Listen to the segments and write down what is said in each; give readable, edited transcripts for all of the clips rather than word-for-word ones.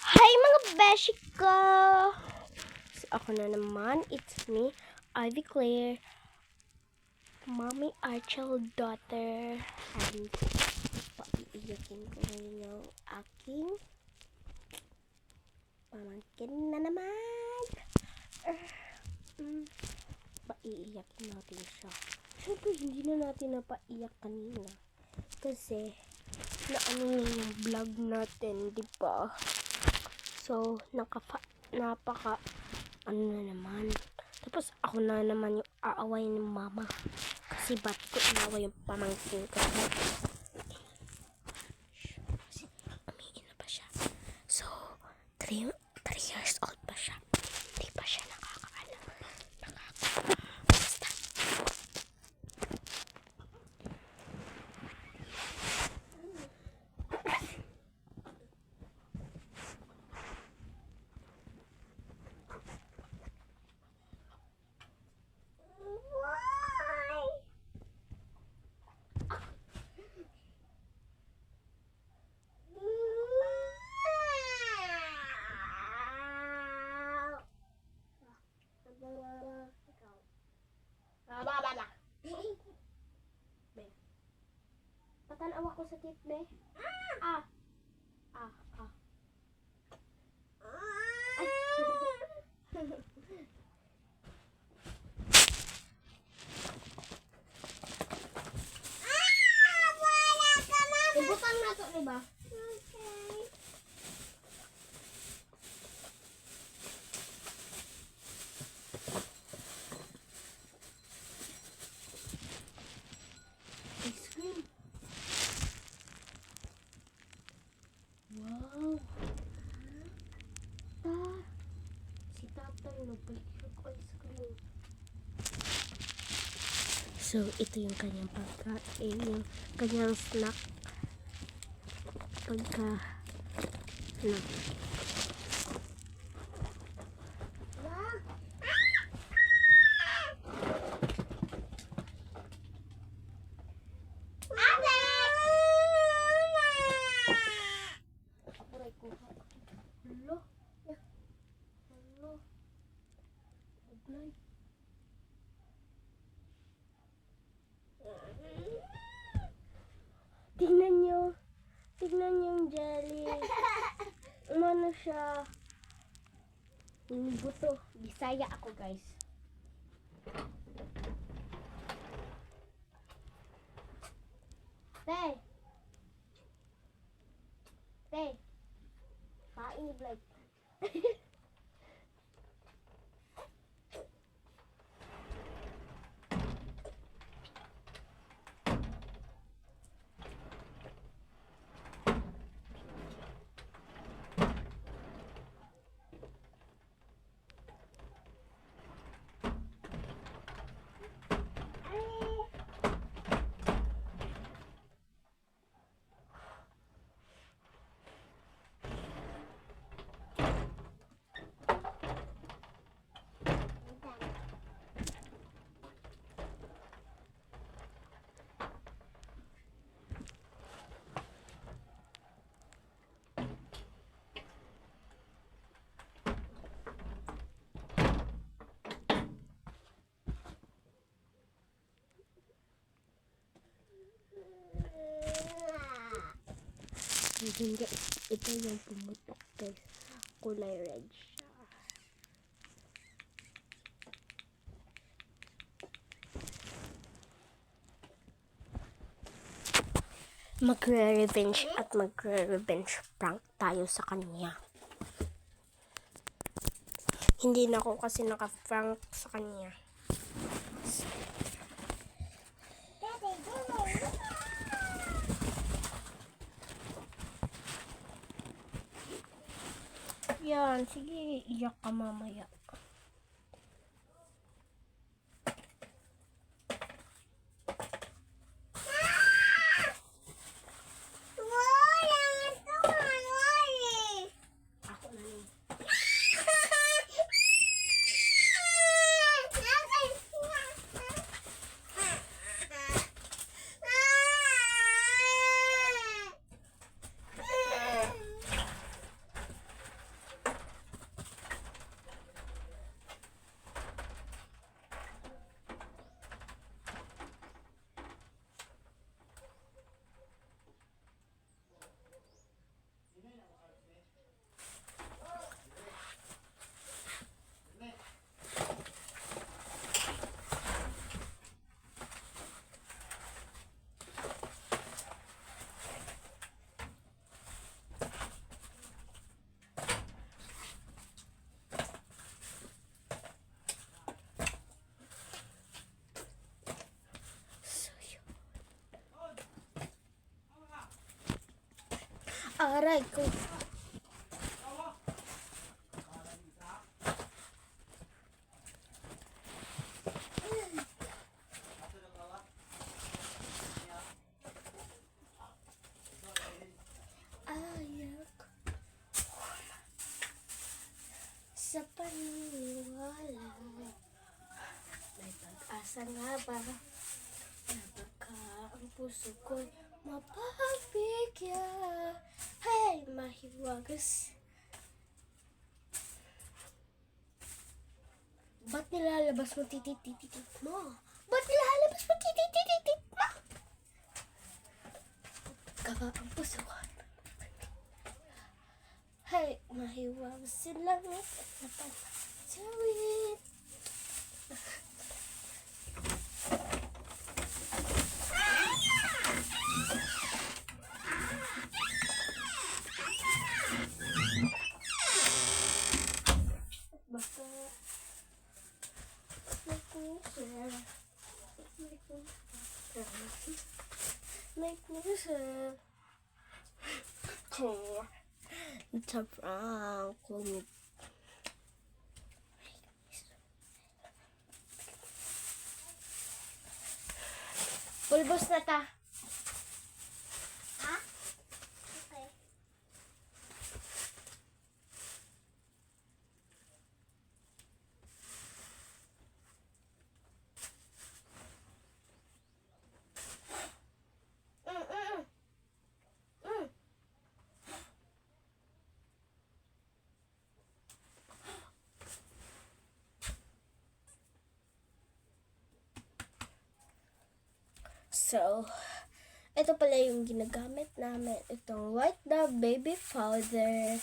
Hi mga beshi ko! So, ako na naman, it's me, Ivy Claire, Mommy Archel daughter. And paiiyakin ko ngayon yung aking pamangkin na naman. Paiiyakin natin siya. Siyempre, hindi na natin napaiyak kanina. Kasi, naano na yung vlog natin, di ba? So, napaka, ano na naman. Tapos, ako na naman yung aaway ni mama. Kasi ba't ko inaaway yung pamangkin ko? Kasi, umiin na pa siya. So, 3 years old pa siya. Hindi pa siya nakakaalam. Basta. Patanaw ako sa tip, be. Ah. Ah. Ah. Ay. Ibutang na to, diba? Okay. Ice cream. Wow. Si tatay nagbalik yung ice cream. So, ito yung kanyang pagkain, yung kanyang snack. Snack. Tignan yung jelly. Ano siya? Yung buto. Bisaya ako, guys. Te! Kain ni Blake. Hindi, ito yung pumutok, guys. Kulay red siya. Magre-revenge at magre-revenge prank tayo sa kanya. Hindi na ako kasi naka-prank sa kanya. Yan, sige, iyak ka mamaya. Aray ko. Ayak sa paniniwala. May pag-asa nga ba na baka ang puso ko'y mapapigyan? Hey, mahiwagas. Ba't nilalabas mo tititititit mo? Ba't nilalabas mo tititititit mo? Kaka ang puso ko. Hey, mahiwagas silang napatawid. Baka make me sad. It's a prank. Pulbos na ta. Ha? Okay. So, ito pala yung ginagamit namin. Itong White Dove Baby Powder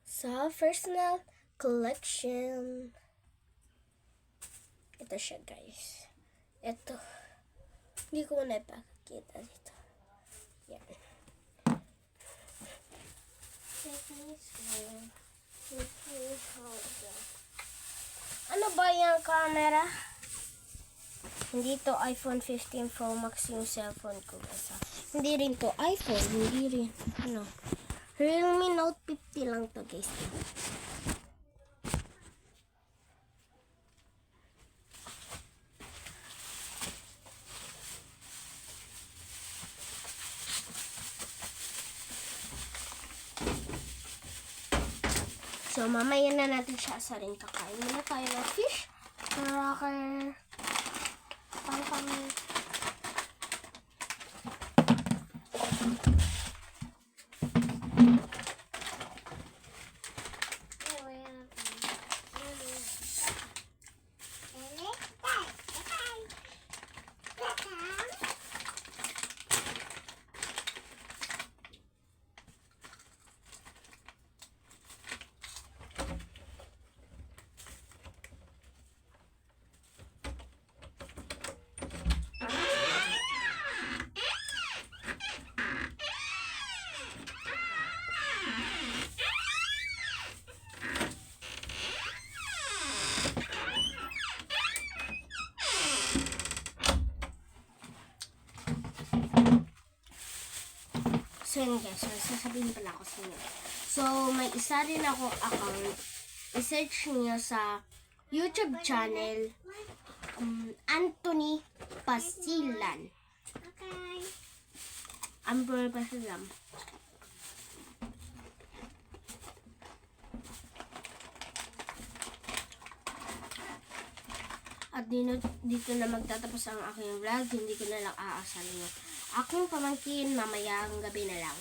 sa personal collection. Ito siya, guys. Ito. Hindi ko na ipakakita dito. Yan. Ano ba yung camera? Hindi to iPhone 15 Pro Max yung cellphone ko. Basta. Hindi rin to iPhone. Hindi rin. Ano? Realme Note 50 lang to, guys. So, mamaya na natin siya asarin. Kakain muna tayo ng fish cracker. Pang So yun guys, so, sasabihin pala ako sa inyo. So, may isa rin ako account. I-search niyo sa YouTube channel, Anthony Pasilan. Okay. Anthony Pasilan. At dito na magtatapos ang aking vlog. Hindi ko na lang aasarin yung aking pamangkin mamayang gabi na lang.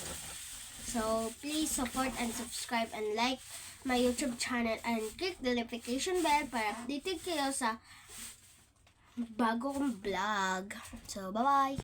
So, please support and subscribe and like my YouTube channel and click the notification bell para updated kayo sa bago kong vlog. So, bye-bye!